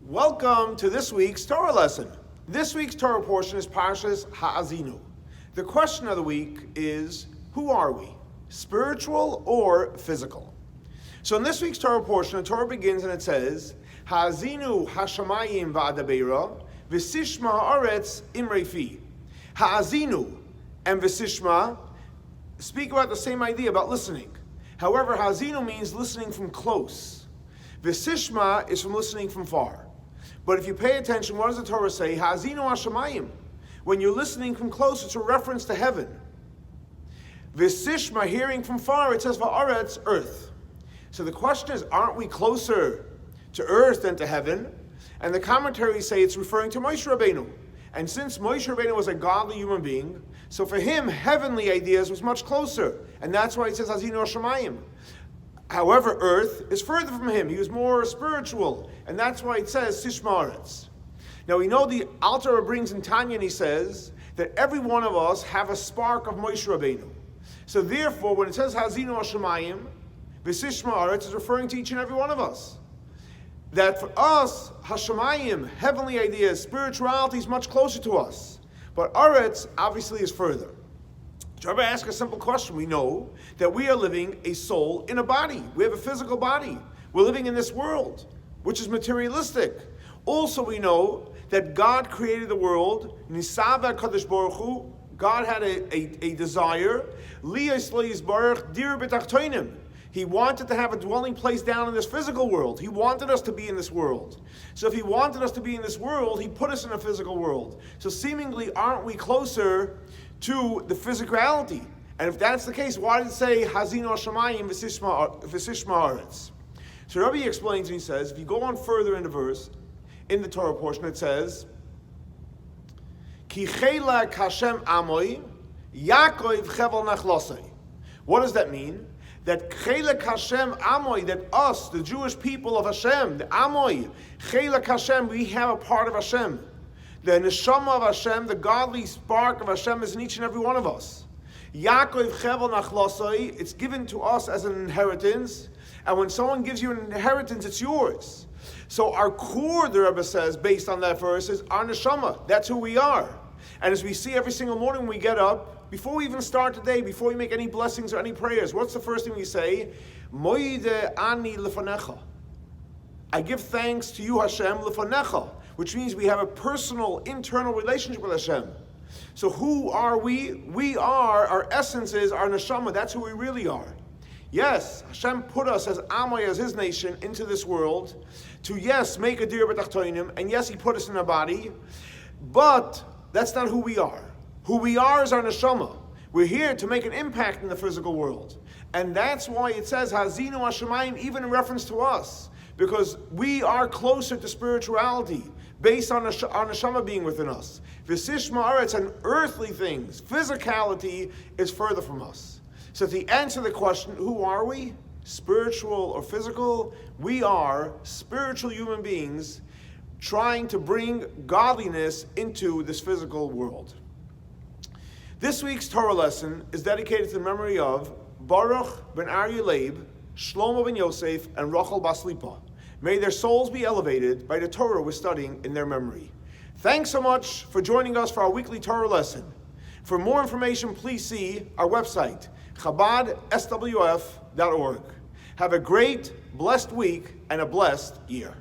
Welcome to this week's Torah lesson. This week's Torah portion is Parsha's Ha'azinu. The question of the week is, who are we? Spiritual or physical? So in this week's Torah portion, the Torah begins and it says, Ha'azinu hashamayim va'adabeira, v'sishma ha'aretz imrefi. Ha'azinu and v'sishma speak about the same idea about listening. However, Ha'azinu means listening from close. V'sishma is from listening from far. But if you pay attention, what does the Torah say? Ha'azinu hashamayim. When you're listening from close, it's a reference to heaven. V'sishma, hearing from far, it says va'aretz, earth. So the question is, aren't we closer to earth than to heaven? And the commentaries say it's referring to Moshe Rabbeinu. And since Moshe Rabbeinu was a godly human being, so for him, heavenly ideas was much closer. And that's why it says Ha'azinu hashamayim. However, earth is further from him. He was more spiritual. And that's why it says Sishma Aretz. Now we know the Alter Rebbe brings in Tanya and he says that every one of us have a spark of Moshe Rabbeinu. So therefore, when it says Ha'azinu hashamayim, V'sishma Aretz is referring to each and every one of us. That for us, Hashamayim, heavenly ideas, spirituality is much closer to us. But Aretz obviously is further. So Rabbi ask a simple question. We know that we are living a soul in a body. We have a physical body. We're living in this world, which is materialistic. Also we know that God created the world. Nisava Kadosh Baruch Hu. God had a desire. Liyos lo yisbarach dir b'tachtonim. He wanted to have a dwelling place down in this physical world. He wanted us to be in this world. So if he wanted us to be in this world, he put us in a physical world. So seemingly, aren't we closer to the physicality? And if that's the case, why did it say Ha'azinu hashamayim v'sishma aretz? So Rabbi explains and he says, if you go on further in the verse, in the Torah portion, it says, Ki chelak Hashem amoy, Yaakov chevel nachlosei. What does that mean? That chelak Hashem amoy, that us, the Jewish people of Hashem, the amoy, chelak Hashem, we have a part of Hashem. The neshama of Hashem, the godly spark of Hashem is in each and every one of us. Yaakov chevel nachlosei, it's given to us as an inheritance, and when someone gives you an inheritance, it's yours. So our core, the Rebbe says, based on that verse, is our neshama. That's who we are. And as we see every single morning when we get up, before we even start the day, before we make any blessings or any prayers, what's the first thing we say? Moide ani lefanecha. I give thanks to you, Hashem, lefanecha, which means we have a personal, internal relationship with Hashem. So who are we? We are, our essence is our neshama. That's who we really are. Yes, Hashem put us as Amoy, as His nation, into this world to, yes, make a dir b'tachtonim, and yes, He put us in a body, but that's not who we are. Who we are is our neshama. We're here to make an impact in the physical world. And that's why it says, Ha'azinu hashamayim, even in reference to us, because we are closer to spirituality, based on our neshama being within us. V'sishma aretz, and earthly things, physicality, is further from us. So to answer the question, who are we? Spiritual or physical? We are spiritual human beings trying to bring godliness into this physical world. This week's Torah lesson is dedicated to the memory of Baruch ben Aryeh Leib, Shlomo ben Yosef, and Rachel bas Lipa. May their souls be elevated by the Torah we're studying in their memory. Thanks so much for joining us for our weekly Torah lesson. For more information, please see our website, chabadswf.org. Have a great, blessed week and a blessed year.